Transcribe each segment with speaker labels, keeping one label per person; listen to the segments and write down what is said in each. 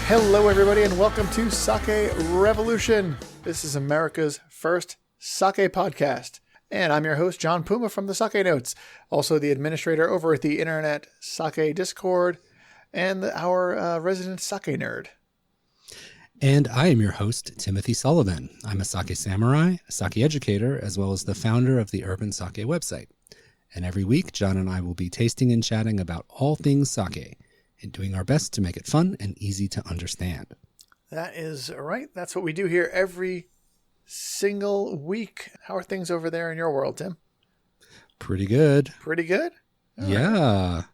Speaker 1: Hello, everybody, and welcome to Sake Revolution. This is America's first sake podcast. And I'm your host, John Puma from the Sake Notes, also the administrator over at the Internet Sake Discord, and our resident sake nerd.
Speaker 2: And I am your host, Timothy Sullivan. I'm a sake samurai, a sake educator, as well as the founder of the Urban Sake website. And every week, John and I will be tasting and chatting about all things sake and doing our best to make it fun and easy to understand.
Speaker 1: That is right. That's what we do here every single week. How are things over there in your world, Tim?
Speaker 2: Pretty good.
Speaker 1: Pretty good? All
Speaker 2: yeah.
Speaker 1: right.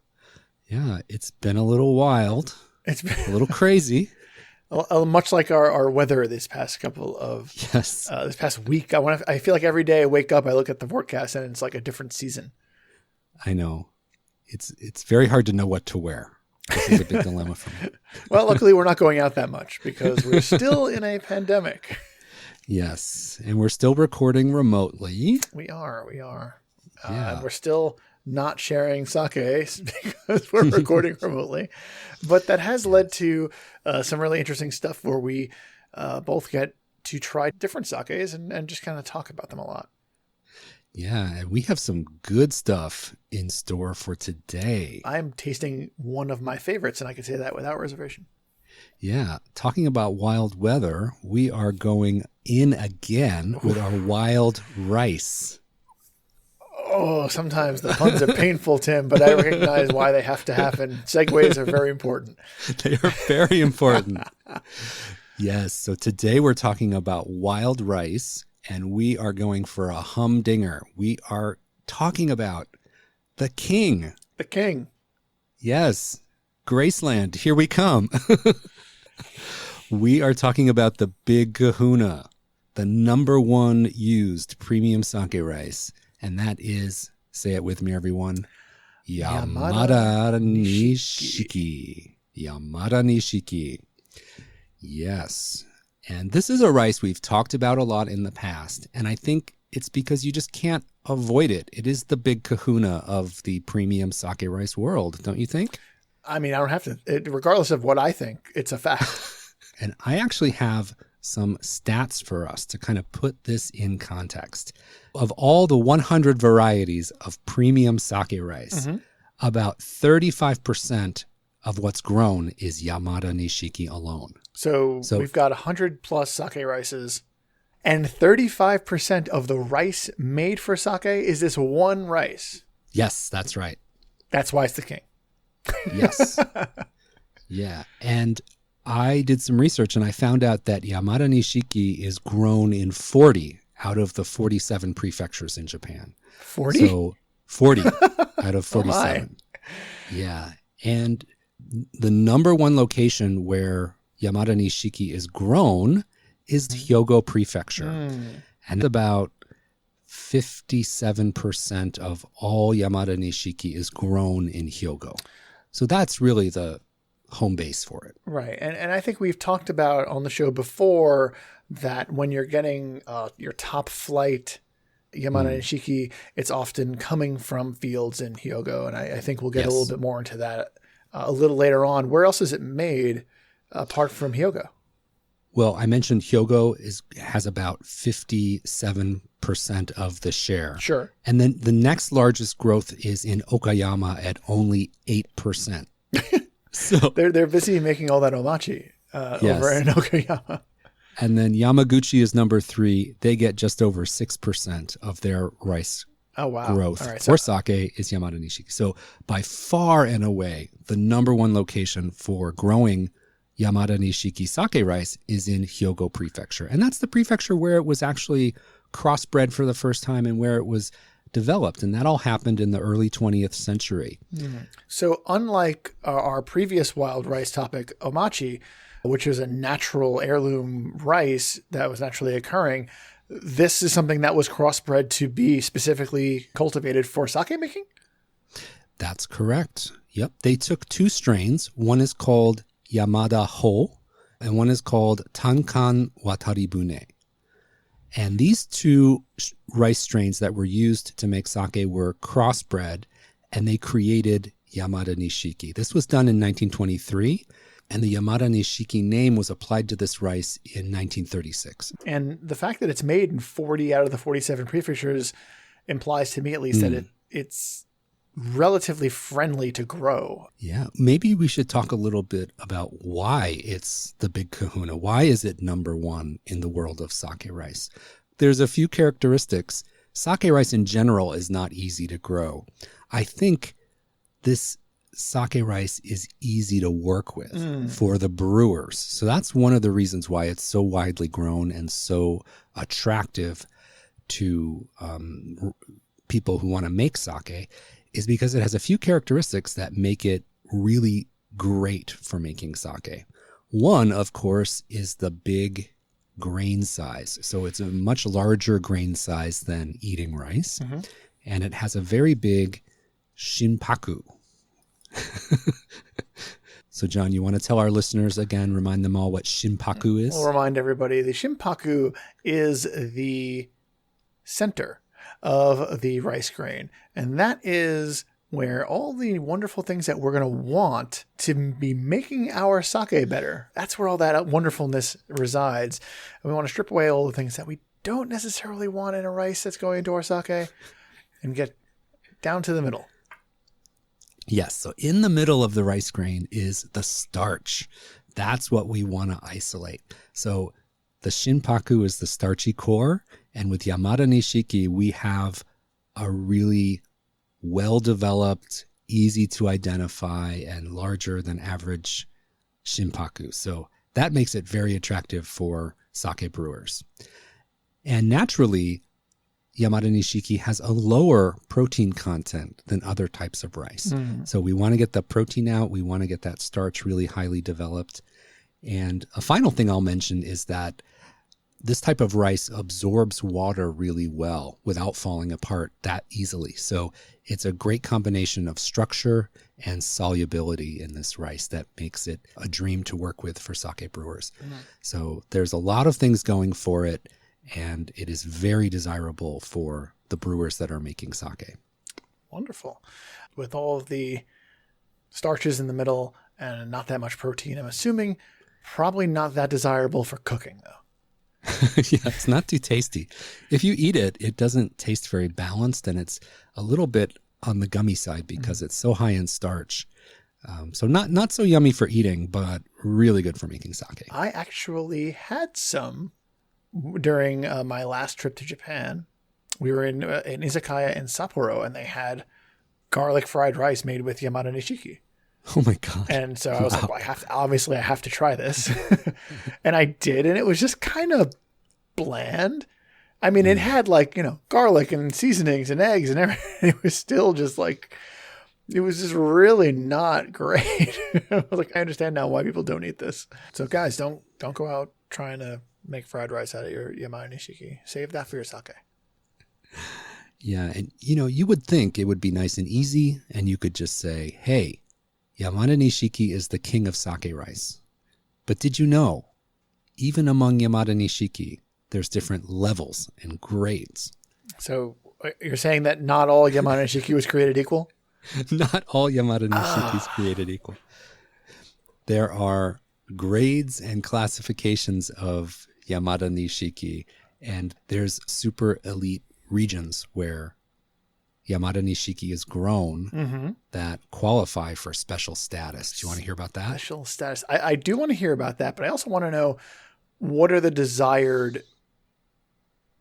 Speaker 2: Yeah. It's been a little wild.
Speaker 1: It's been
Speaker 2: a little crazy.
Speaker 1: Much like our weather this past couple of this past week. I feel like every day I wake up, I look at the forecast and it's like a different season.
Speaker 2: I know. It's very hard to know what to wear. This is a big dilemma for me.
Speaker 1: Well, luckily we're not going out that much because we're still in a pandemic.
Speaker 2: Yes, and we're still recording remotely.
Speaker 1: We are.
Speaker 2: Yeah.
Speaker 1: And we're still not sharing sake because we're recording remotely. But that has led to some really interesting stuff where we both get to try different sakes and just kind of talk about them a lot.
Speaker 2: Yeah, and we have some good stuff in store for today.
Speaker 1: I'm tasting one of my favorites, and I can say that without reservation.
Speaker 2: Yeah, talking about wild weather, we are going in again with our wild rice.
Speaker 1: Oh, sometimes the puns are painful, Tim, but I recognize why they have to happen. Segues are very important.
Speaker 2: They are very important. Yes, so today we're talking about wild rice, and we are going for a humdinger. We are talking about the king.
Speaker 1: The king.
Speaker 2: Yes, Graceland, here we come. We are talking about the Big Kahuna, the number one used premium sake rice. And that is, say it with me, everyone, Yamadanishiki. Yamadanishiki. Yes. And this is a rice we've talked about a lot in the past. And I think it's because you just can't avoid it. It is the Big Kahuna of the premium sake rice world, don't you think?
Speaker 1: I mean, I don't have to, regardless of what I think, it's a fact.
Speaker 2: And I actually have some stats for us to kind of put this in context. Of all the 100 varieties of premium sake rice, about 35% of what's grown is Yamadanishiki alone.
Speaker 1: So we've got 100 plus sake rices, and 35% of the rice made for sake is this one rice.
Speaker 2: Yes, that's right.
Speaker 1: That's why it's the king.
Speaker 2: Yes. Yeah. And I did some research and I found out that Yamadanishiki is grown in 40 out of the 47 prefectures in Japan.
Speaker 1: 40?
Speaker 2: So 40 out of 47. Yeah. And the number one location where Yamadanishiki is grown is Hyogo Prefecture. And about 57% of all Yamadanishiki is grown in Hyogo. So that's really the home base for it.
Speaker 1: Right. And I think we've talked about on the show before that when you're getting your top flight Yamadanishiki, it's often coming from fields in Hyogo. And I think we'll get a little bit more into that a little later on. Where else is it made apart from Hyogo?
Speaker 2: Well, I mentioned Hyogo has about 57% of the share.
Speaker 1: Sure.
Speaker 2: And then the next largest growth is in Okayama at only 8%. So
Speaker 1: they're busy making all that omachi over in Okayama.
Speaker 2: And then Yamaguchi is number 3. They get just over 6% of their rice growth.
Speaker 1: All right,
Speaker 2: for sake is Yamadanishiki. So by far and away, the number one location for growing Yamadanishiki sake rice is in Hyogo Prefecture. And that's the prefecture where it was actually crossbred for the first time and where it was developed. And that all happened in the early 20th century.
Speaker 1: So unlike our previous wild rice topic, omachi, which is a natural heirloom rice that was naturally occurring, this is something that was crossbred to be specifically cultivated for sake making?
Speaker 2: That's correct. Yep. They took 2 strains. One is called Yamada Ho, and one is called Tankan Wataribune. And these 2 rice strains that were used to make sake were crossbred, and they created Yamadanishiki. This was done in 1923, And the Yamadanishiki name was applied to this rice in 1936.
Speaker 1: And the fact that it's made in 40 out of the 47 prefectures implies to me at least that it's relatively friendly to grow.
Speaker 2: Yeah, maybe we should talk a little bit about why it's the big kahuna. Why is it number one in the world of sake rice? There's a few characteristics. Sake rice in general is not easy to grow. I think this sake rice is easy to work with for the brewers. So that's one of the reasons why it's so widely grown and so attractive to people who want to make sake, is because it has a few characteristics that make it really great for making sake. One, of course, is the big grain size. So it's a much larger grain size than eating rice. And it has a very big shinpaku. So, John, you want to tell our listeners again, remind them all what shinpaku is?
Speaker 1: We'll remind everybody the shinpaku is the center of the rice grain. And that is where all the wonderful things that we're going to want to be making our sake better, that's where all that wonderfulness resides. And we want to strip away all the things that we don't necessarily want in a rice that's going into our sake and get down to the middle.
Speaker 2: Yes. So in the middle of the rice grain is the starch. That's what we want to isolate. So the shinpaku is the starchy core. And with Yamadanishiki, we have a really well-developed, easy to identify, and larger than average shinpaku. So that makes it very attractive for sake brewers. And naturally, Yamadanishiki has a lower protein content than other types of rice. So we want to get the protein out. We want to get that starch really highly developed. And a final thing I'll mention is that this type of rice absorbs water really well without falling apart that easily. So it's a great combination of structure and solubility in this rice that makes it a dream to work with for sake brewers. So there's a lot of things going for it, and it is very desirable for the brewers that are making sake.
Speaker 1: Wonderful. With all of the starches in the middle and not that much protein, I'm assuming probably not that desirable for cooking, though.
Speaker 2: Yeah, it's not too tasty. If you eat it, it doesn't taste very balanced, and it's a little bit on the gummy side because it's so high in starch. So not so yummy for eating, but really good for making sake.
Speaker 1: I actually had some during my last trip to Japan. We were in an izakaya in Sapporo, and they had garlic fried rice made with Yamadanishiki.
Speaker 2: Oh my God.
Speaker 1: And so I was like, well, I have to try this. And I did. And it was just kind of bland. I mean, it had garlic and seasonings and eggs and everything. It was still just it was just really not great. I was like, I understand now why people don't eat this. So guys, don't go out trying to make fried rice out of your Yamadanishiki. Save that for your sake.
Speaker 2: Yeah. And you would think it would be nice and easy, and you could just say, hey, Yamadanishiki is the king of sake rice. But did you know, even among Yamadanishiki, there's different levels and grades.
Speaker 1: So you're saying that not all Yamadanishiki was created equal?
Speaker 2: Not all Yamadanishiki is created equal. There are grades and classifications of Yamadanishiki, and there's super elite regions where Yamadanishiki is grown that qualify for special status. Do you want to hear about that?
Speaker 1: Special status. I do want to hear about that, but I also want to know, what are the desired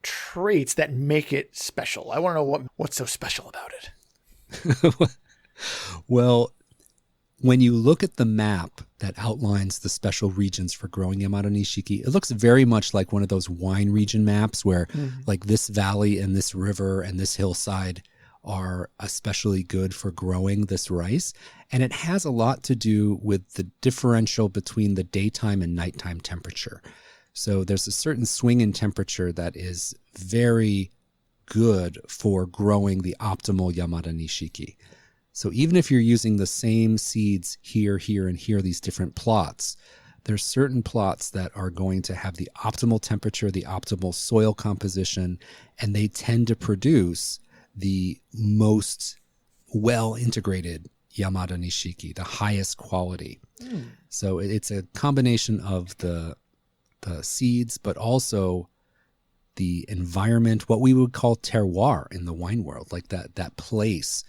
Speaker 1: traits that make it special? I want to know what's so special about it.
Speaker 2: Well, when you look at the map that outlines the special regions for growing Yamadanishiki, it looks very much like one of those wine region maps where like this valley and this river and this hillside are especially good for growing this rice. And it has a lot to do with the differential between the daytime and nighttime temperature. So there's a certain swing in temperature that is very good for growing the optimal Yamadanishiki. So even if you're using the same seeds here, and here, these different plots, there's certain plots that are going to have the optimal temperature, the optimal soil composition, and they tend to produce the most well-integrated Yamadanishiki, the highest quality. So it's a combination of the seeds, but also the environment, what we would call terroir in the wine world, like that place,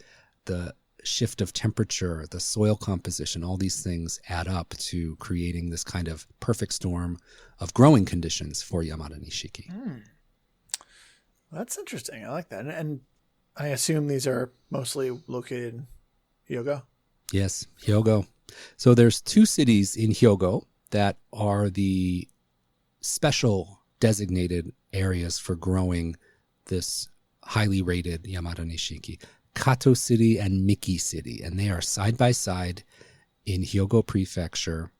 Speaker 2: the shift of temperature, the soil composition, all these things add up to creating this kind of perfect storm of growing conditions for Yamadanishiki.
Speaker 1: That's interesting. I like that. And I assume these are mostly located in Hyogo?
Speaker 2: Yes, Hyogo. So there's 2 cities in Hyogo that are the special designated areas for growing this highly rated Yamadanishiki. Kato City and Miki City, and they are side by side in Hyogo Prefecture,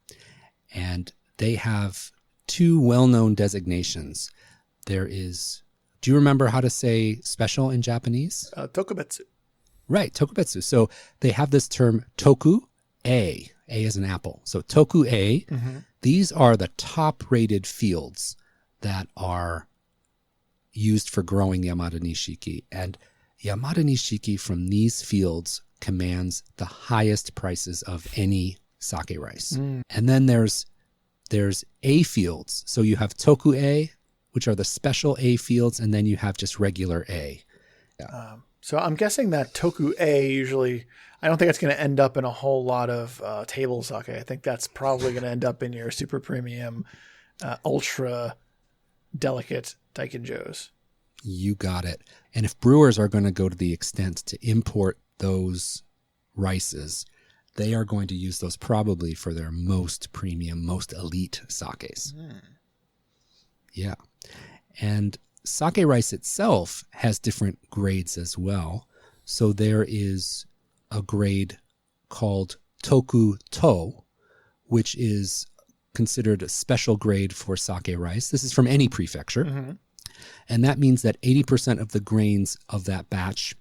Speaker 2: and they have 2 well-known designations. There is, do you remember how to say special in Japanese?
Speaker 1: Tokubetsu.
Speaker 2: Right, tokubetsu. So they have this term toku A. A is an apple. So toku A, these are the top-rated fields that are used for growing Yamadanishiki, and Yamadanishiki from these fields commands the highest prices of any sake rice. And then there's A fields. So you have Toku A, which are the special A fields, and then you have just regular A.
Speaker 1: So I'm guessing that Toku A usually, I don't think it's going to end up in a whole lot of table sake. I think that's probably going to end up in your super premium, ultra delicate Daikinjos.
Speaker 2: You got it. And if brewers are going to go to the extent to import those rices, they are going to use those probably for their most premium, most elite sakes. Yeah. And sake rice itself has different grades as well. So there is a grade called Toku To, which is considered a special grade for sake rice. This is from any prefecture. And that means that 80% of the grains of that batch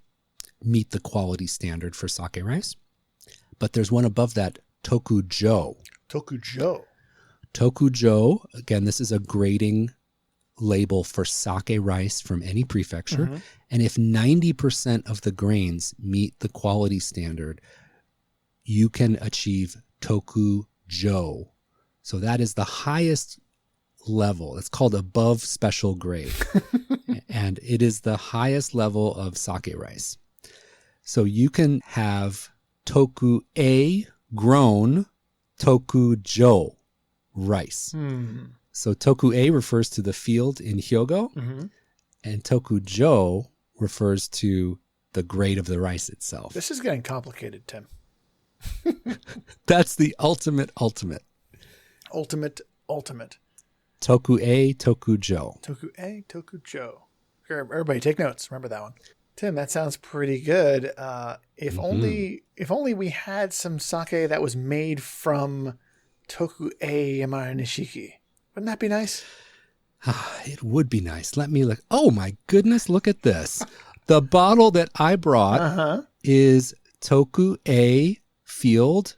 Speaker 2: meet the quality standard for sake rice. But there's one above that, Tokujo.
Speaker 1: Tokujo.
Speaker 2: Tokujo, again, this is a grading label for sake rice from any prefecture. And if 90% of the grains meet the quality standard, you can achieve Tokujo. So that is the highest level. It's called above special grade. And it is the highest level of sake rice. So you can have Toku A grown Tokujo rice. So Toku A refers to the field in Hyogo, and Tokujo refers to the grade of the rice itself.
Speaker 1: This is getting complicated, Tim.
Speaker 2: That's the ultimate.
Speaker 1: Ultimate.
Speaker 2: Toku A, Tokujo.
Speaker 1: Toku A, Tokujo. Here, everybody take notes. Remember that one. Tim, that sounds pretty good. If only we had some sake that was made from Toku A Yamadanishiki. Wouldn't that be nice?
Speaker 2: It would be nice. Let me look. Oh my goodness, look at this. The bottle that I brought is Toku A Field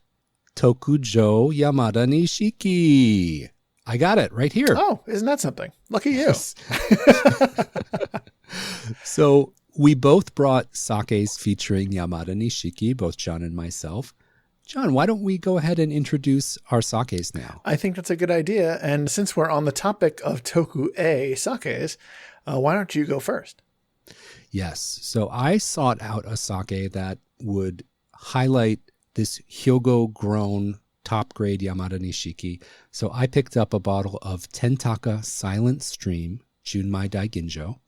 Speaker 2: Tokujo Yamadanishiki. I got it right here.
Speaker 1: Oh, isn't that something? Lucky you.
Speaker 2: Yes. So we both brought sakes featuring Yamadanishiki, both John and myself. John, why don't we go ahead and introduce our sakes now?
Speaker 1: I think that's a good idea. And since we're on the topic of Toku A sakes, why don't you go first?
Speaker 2: Yes. So I sought out a sake that would highlight this Hyogo-grown top-grade Yamadanishiki. So I picked up a bottle of Tentaka Silent Stream Junmai Daiginjo.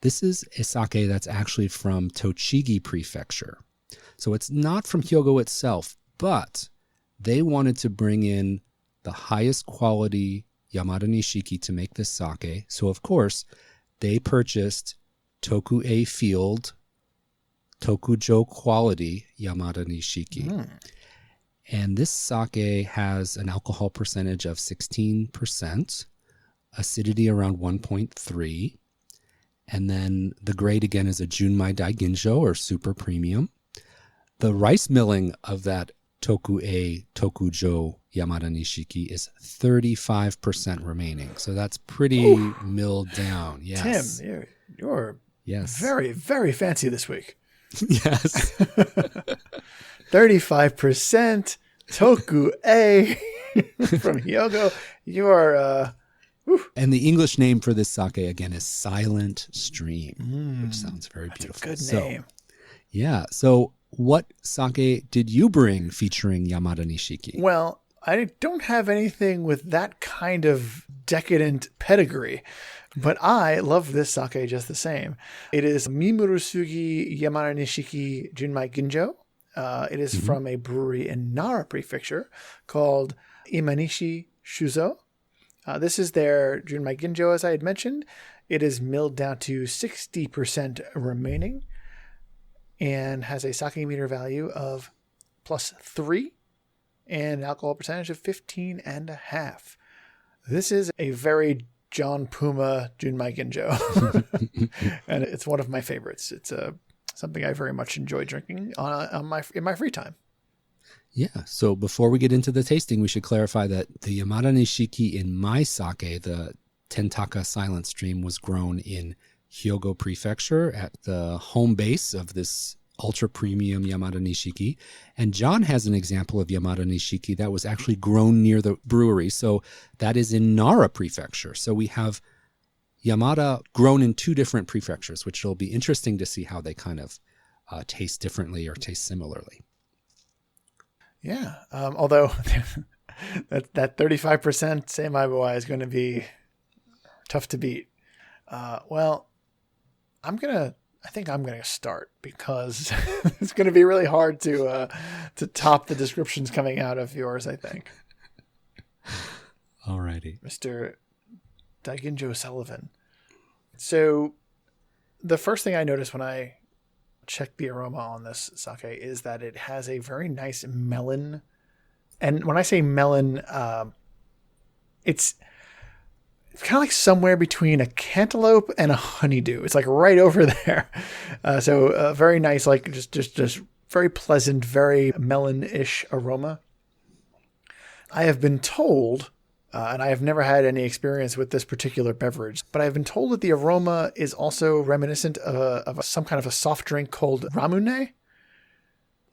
Speaker 2: This is a sake that's actually from Tochigi Prefecture. So it's not from Hyogo itself, but they wanted to bring in the highest quality Yamadanishiki to make this sake. So, of course, they purchased Toku A Field Tokujo quality Yamadanishiki. And this sake has an alcohol percentage of 16%, acidity around 1.3, and then the grade again is a Junmai Daiginjo or super premium. The rice milling of that Toku A Tokujo Yamadanishiki is 35% remaining. So that's pretty milled down. Yes.
Speaker 1: Tim, you're very, very fancy this week.
Speaker 2: Yes.
Speaker 1: 35% Toku A from Hyogo. You are...
Speaker 2: And the English name for this sake, again, is Silent Stream, which sounds very beautiful.
Speaker 1: That's a good name.
Speaker 2: Yeah. So what sake did you bring featuring Yamadanishiki?
Speaker 1: Well, I don't have anything with that kind of decadent pedigree, but I love this sake just the same. It is Mimurusugi Yamadanishiki Junmai Ginjo. It is from a brewery in Nara Prefecture called Imanishi Shuzo. This is their Junmai Ginjo, as I had mentioned. It is milled down to 60% remaining and has a sake meter value of +3 and an alcohol percentage of 15.5. This is a very John Puma Junmai Ginjo, and it's one of my favorites. It's something I very much enjoy drinking in my free time.
Speaker 2: Yeah. So before we get into the tasting, we should clarify that the Yamadanishiki in my sake, the Tentaka Silent Stream, was grown in Hyogo Prefecture at the home base of this ultra premium Yamadanishiki. And John has an example of Yamadanishiki that was actually grown near the brewery. So that is in Nara Prefecture. So we have Yamada grown in two different prefectures, which will be interesting to see how they kind of taste differently or taste similarly.
Speaker 1: Yeah. Although that 35% Seimai is going to be tough to beat. Well, I think I'm going to start because it's going to be really hard to top the descriptions coming out of yours, I think.
Speaker 2: Alrighty.
Speaker 1: Mr. Daiginjo Sullivan. So the first thing I noticed when I checked the aroma on this sake is that it has a very nice melon. And when I say melon, it's kind of like somewhere between a cantaloupe and a honeydew. It's like right over there. So very nice, like just very pleasant, very melon-ish aroma. I have been told, and I have never had any experience with this particular beverage, but I've been told that the aroma is also reminiscent of some kind of a soft drink called ramune.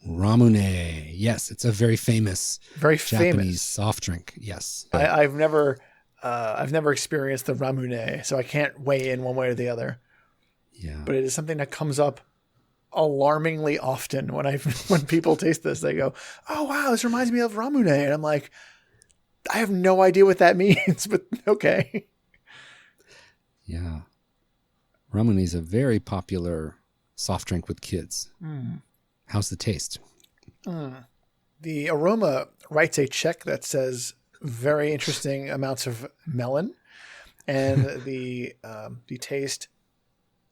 Speaker 2: Ramune. Yes, it's a very famous Japanese soft drink. Yes.
Speaker 1: I've never experienced the ramune, so I can't weigh in one way or the other.
Speaker 2: Yeah.
Speaker 1: But it is something that comes up alarmingly often when people taste this. They go, "Oh wow, this reminds me of ramune," and I'm like, I have no idea what that means, but okay.
Speaker 2: Yeah. Ramune is a very popular soft drink with kids. How's the taste?
Speaker 1: The aroma writes a check that says very interesting amounts of melon, and the taste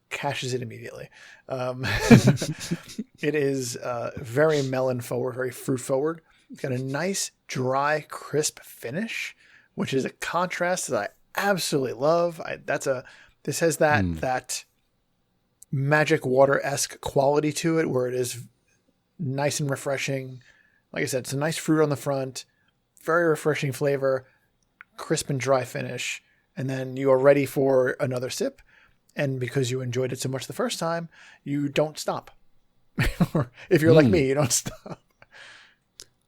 Speaker 1: cashes it immediately. It is very melon forward, very fruit forward. It's got a nice, dry, crisp finish, which is a contrast that I absolutely love. This has that magic water-esque quality to it, where it is nice and refreshing. Like I said, it's a nice fruit on the front, very refreshing flavor, crisp and dry finish, and then you are ready for another sip. And because you enjoyed it so much the first time, you don't stop. Or if you're like me, you don't stop.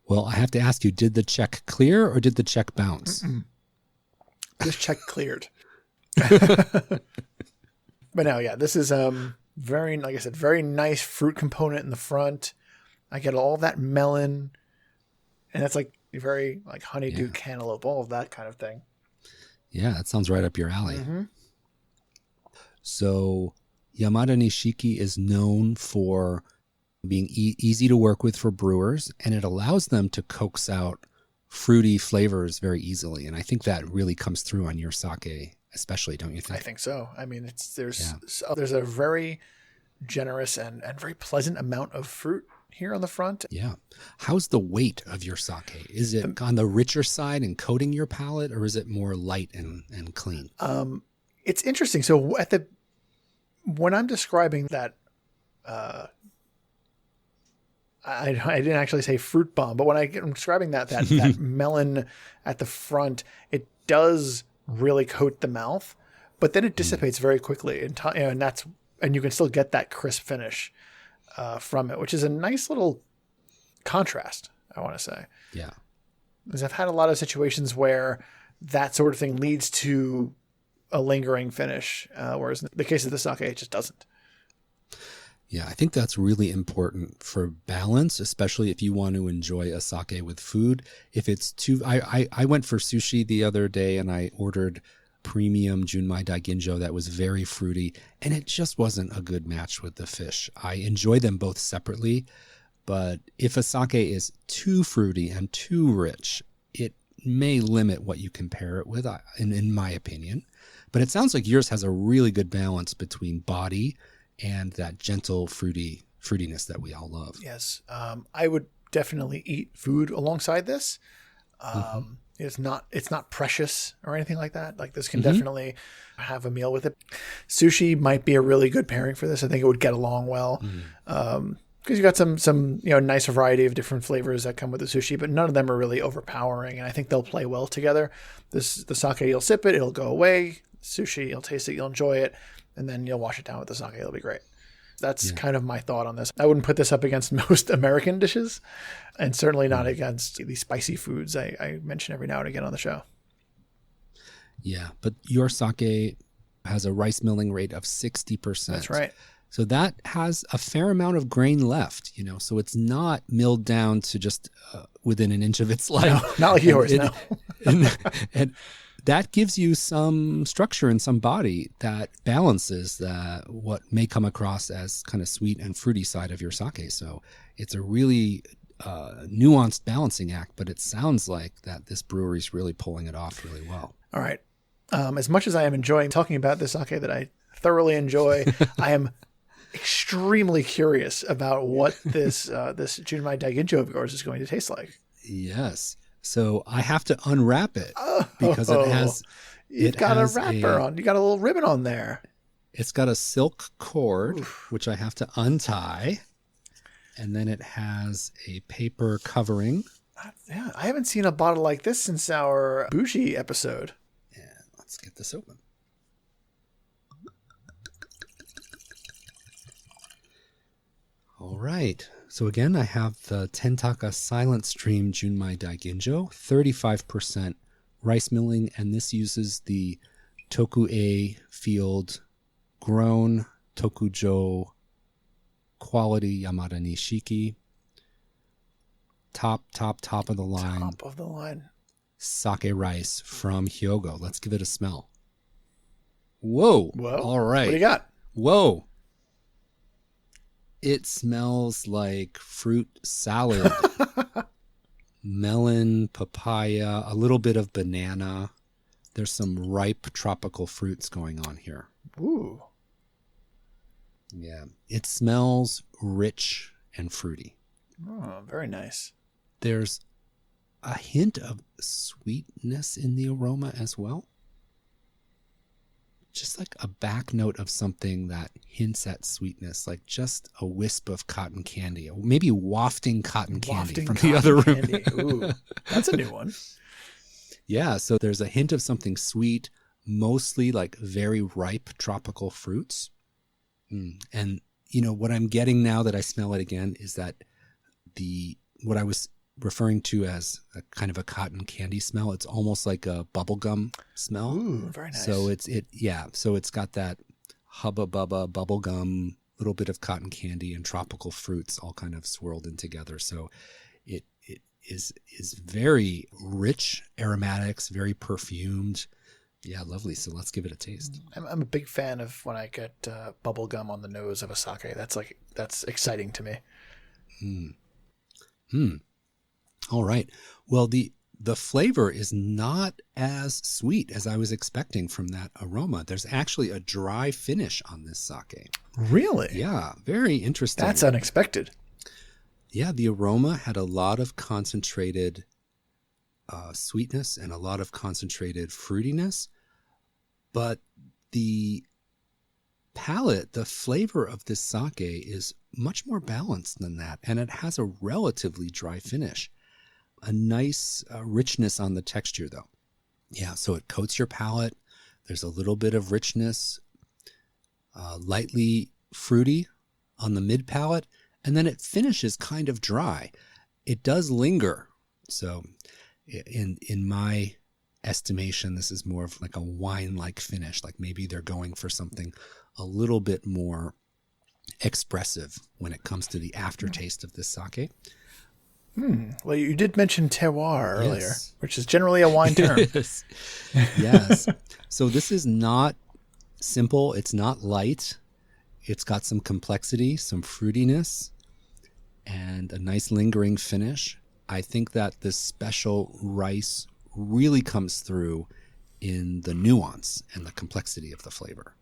Speaker 2: Well, I have to ask you, did the check clear or did the check bounce?
Speaker 1: This check cleared. But no, yeah, this is very, like I said, very nice fruit component in the front. I get all that melon, and it's like very like honeydew, cantaloupe, all of that kind of thing.
Speaker 2: Yeah, that sounds right up your alley.
Speaker 1: Mm-hmm.
Speaker 2: So Yamadanishiki is known for being easy to work with for brewers, and it allows them to coax out fruity flavors very easily. And I think that really comes through on your sake, especially, don't you think?
Speaker 1: I think so. I mean, there's a very generous and very pleasant amount of fruit here on the front.
Speaker 2: Yeah. How's the weight of your sake? Is it on the richer side and coating your palate, or is it more light and clean?
Speaker 1: It's interesting. So when I'm describing that, I didn't actually say fruit bomb, but when I'm describing that melon at the front, it does really coat the mouth, but then it dissipates very quickly, and you can still get that crisp finish from it, which is a nice little contrast, I want to say.
Speaker 2: Yeah.
Speaker 1: Because I've had a lot of situations where that sort of thing leads to a lingering finish, whereas in the case of the sake, it just doesn't.
Speaker 2: Yeah, I think that's really important for balance, especially if you want to enjoy a sake with food. If it's too, I went for sushi the other day and I ordered premium Junmai Daiginjo that was very fruity, and it just wasn't a good match with the fish. I enjoy them both separately, but if a sake is too fruity and too rich, it may limit what you can pair it with, in my opinion. But it sounds like yours has a really good balance between body and that gentle fruitiness that we all love.
Speaker 1: Yes. I would definitely eat food alongside this. It's not precious or anything like that. Like this can definitely have a meal with it. Sushi might be a really good pairing for this. I think it would get along well. Because you got some nice variety of different flavors that come with the sushi, but none of them are really overpowering. And I think they'll play well together. The sake, you'll sip it, it'll go away. Sushi, you'll taste it, you'll enjoy it. And then you'll wash it down with the sake. It'll be great. That's kind of my thought on this. I wouldn't put this up against most American dishes, and certainly not against the spicy foods I mention every now and again on the show.
Speaker 2: Yeah, but your sake has a rice milling rate of 60%.
Speaker 1: That's right.
Speaker 2: So that has a fair amount of grain left, so it's not milled down to just within an inch of its life.
Speaker 1: No, not like yours, no.
Speaker 2: and that gives you some structure and some body that balances what may come across as kind of sweet and fruity side of your sake. So it's a really nuanced balancing act, but it sounds like that this brewery is really pulling it off really well.
Speaker 1: All right. As much as I am enjoying talking about this sake that I thoroughly enjoy, I am extremely curious about what this Junmai Daiginjo of yours is going to taste like.
Speaker 2: Yes. So I have to unwrap it because it has.
Speaker 1: You've got a wrapper on. You got a little ribbon on there.
Speaker 2: It's got a silk cord, which I have to untie, and then it has a paper covering.
Speaker 1: Yeah, I haven't seen a bottle like this since our bougie episode.
Speaker 2: And let's get this open. All right. So again, I have the Tentaka Silent Stream Junmai Daiginjo, 35% rice milling, and this uses the Toku-A field grown Tokujo quality Yamadanishiki. Top of the line.
Speaker 1: Top of the line.
Speaker 2: Sake rice from Hyogo. Let's give it a smell. Whoa. All right.
Speaker 1: What do you got?
Speaker 2: Whoa. It smells like fruit salad, melon, papaya, a little bit of banana. There's some ripe tropical fruits going on here.
Speaker 1: Ooh.
Speaker 2: Yeah. It smells rich and fruity.
Speaker 1: Oh, very nice.
Speaker 2: There's a hint of sweetness in the aroma as well. Just like a back note of something that hints at sweetness, like just a wisp of cotton candy, maybe wafting cotton candy from the other room.
Speaker 1: Ooh, that's a new one.
Speaker 2: Yeah, so there's a hint of something sweet, mostly like very ripe tropical fruits. And, what I'm getting now that I smell it again is that what I was referring to as a kind of a cotton candy smell. It's almost like a bubblegum smell.
Speaker 1: Ooh, very nice.
Speaker 2: So it's got that hubba bubba bubblegum, little bit of cotton candy and tropical fruits all kind of swirled in together. So it is very rich aromatics, very perfumed. Yeah, lovely. So let's give it a taste.
Speaker 1: I'm a big fan of when I get bubblegum on the nose of a sake. That's exciting to me.
Speaker 2: All right. Well, the flavor is not as sweet as I was expecting from that aroma. There's actually a dry finish on this sake.
Speaker 1: Really?
Speaker 2: Yeah, very interesting.
Speaker 1: That's unexpected.
Speaker 2: Yeah, the aroma had a lot of concentrated sweetness and a lot of concentrated fruitiness, but the palate, the flavor of this sake is much more balanced than that, and it has a relatively dry finish. A nice richness on the texture, though. Yeah, so it coats your palate. There's a little bit of richness, lightly fruity on the mid palate, and then it finishes kind of dry. it does linger. So in my estimation, this is more of like a wine-like finish. Like maybe they're going for something a little bit more expressive when it comes to the aftertaste of this sake.
Speaker 1: Well, you did mention terroir earlier,
Speaker 2: Yes.
Speaker 1: which is generally a wine term.
Speaker 2: Yes. Yes. So this is not simple. It's not light. It's got some complexity, some fruitiness, and a nice lingering finish. I think that this special rice really comes through in the nuance and the complexity of the flavor.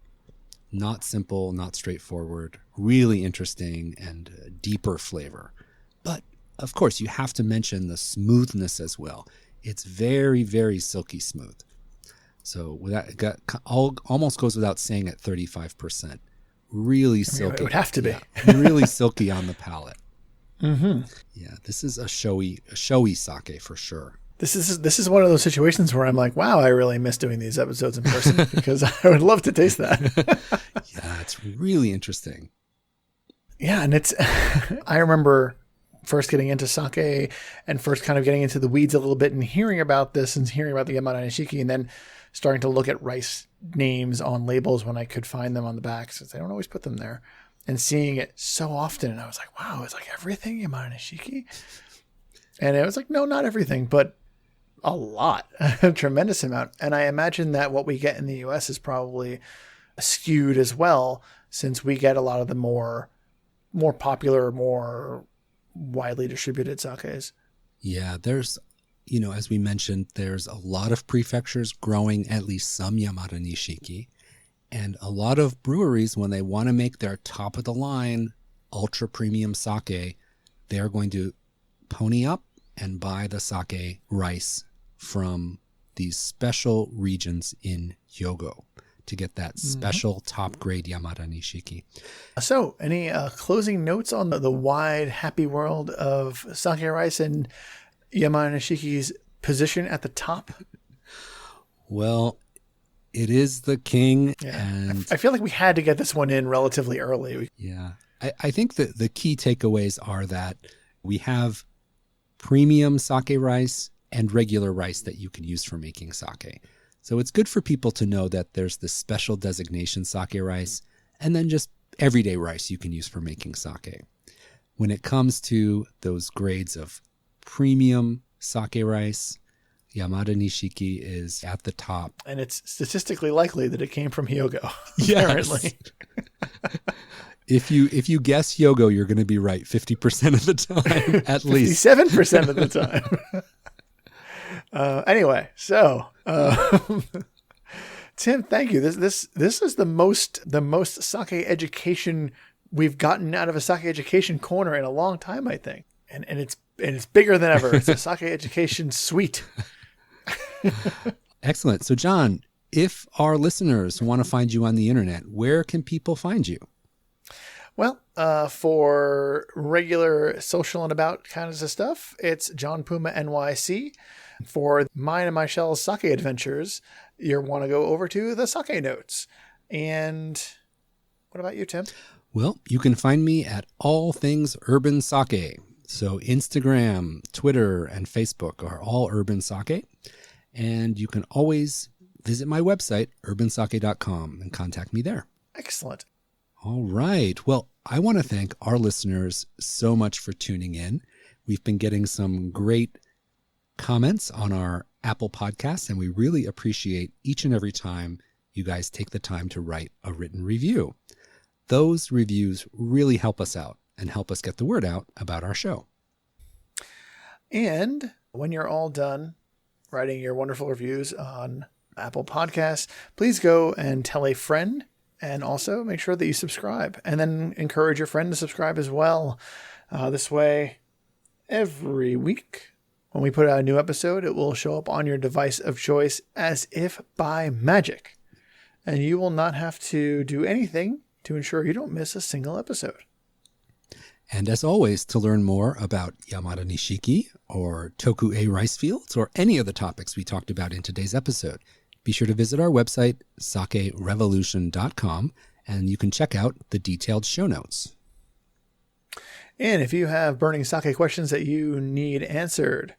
Speaker 2: Not simple, not straightforward, really interesting and deeper flavor. But of course, you have to mention the smoothness as well. It's very, very silky smooth. So almost goes without saying at 35%. Really silky.
Speaker 1: It would have to be.
Speaker 2: Yeah, really silky on the palate.
Speaker 1: Mm-hmm.
Speaker 2: Yeah, this is a showy sake for sure.
Speaker 1: This is one of those situations where I'm like, wow, I really miss doing these episodes in person because I would love to taste that.
Speaker 2: Yeah, it's really interesting.
Speaker 1: Yeah, and it's I remember first getting into sake and first kind of getting into the weeds a little bit and hearing about this and hearing about the Yamadanishiki and then starting to look at rice names on labels when I could find them on the back since they don't always put them there and seeing it so often. And I was like, wow, it's like everything Yamadanishiki. And it was like, no, not everything, but a lot, a tremendous amount. And I imagine that what we get in the US is probably skewed as well, since we get a lot of the more popular, more widely distributed sakes.
Speaker 2: Yeah, there's, as we mentioned, there's a lot of prefectures growing at least some Yamadanishiki. And a lot of breweries, when they want to make their top of the line ultra premium sake, they're going to pony up and buy the sake rice from these special regions in Hyogo to get that special top grade Yamadanishiki. So,
Speaker 1: any closing notes on the wide, happy world of sake rice and Yamadanishike's position at the top?
Speaker 2: Well, it is the king.
Speaker 1: Yeah.
Speaker 2: And
Speaker 1: I feel like we had to get this one in relatively early.
Speaker 2: Yeah. I think that the key takeaways are that we have premium sake rice and regular rice that you can use for making sake. So it's good for people to know that there's this special designation sake rice and then just everyday rice you can use for making sake. When it comes to those grades of premium sake rice, Yamadanishiki is at the top.
Speaker 1: And it's statistically likely that it came from Hyogo,
Speaker 2: Yes.
Speaker 1: apparently.
Speaker 2: If you guess Hyogo, you're going to be right 50% of the time, at least.
Speaker 1: 57% of the time. Anyway, so Tim, thank you. This is the most sake education we've gotten out of a sake education corner in a long time, I think. And it's bigger than ever. It's a sake education suite.
Speaker 2: Excellent. So, John, if our listeners want to find you on the internet, where can people find you?
Speaker 1: Well, for regular social and about kinds of stuff, it's John Puma NYC. For mine and my shell's sake adventures, you want to go over to the Sake Notes. And what about you, Tim?
Speaker 2: Well, you can find me at All Things Urban Sake. So Instagram, Twitter, and Facebook are all Urban Sake. And you can always visit my website, urbansake.com, and contact me there.
Speaker 1: Excellent.
Speaker 2: All right. Well, I want to thank our listeners so much for tuning in. We've been getting some great comments on our Apple Podcasts, and we really appreciate each and every time you guys take the time to write a written review. Those reviews really help us out and help us get the word out about our show.
Speaker 1: And when you're all done writing your wonderful reviews on Apple Podcasts, please go and tell a friend, and also make sure that you subscribe, and then encourage your friend to subscribe as well. This way, every week when we put out a new episode, it will show up on your device of choice as if by magic. And you will not have to do anything to ensure you don't miss a single episode.
Speaker 2: And as always, to learn more about Yamadanishiki or Toku-e rice fields or any of the topics we talked about in today's episode, be sure to visit our website, sakerevolution.com, and you can check out the detailed show notes.
Speaker 1: And if you have burning sake questions that you need answered,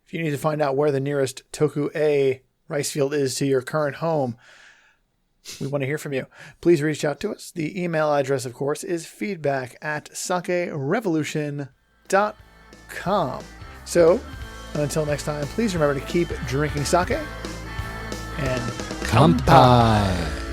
Speaker 1: if you need to find out where the nearest Toku-A rice field is to your current home, we want to hear from you. Please reach out to us. The email address, of course, is feedback@sakerevolution.com. So, until next time, please remember to keep drinking sake and
Speaker 2: Kampai!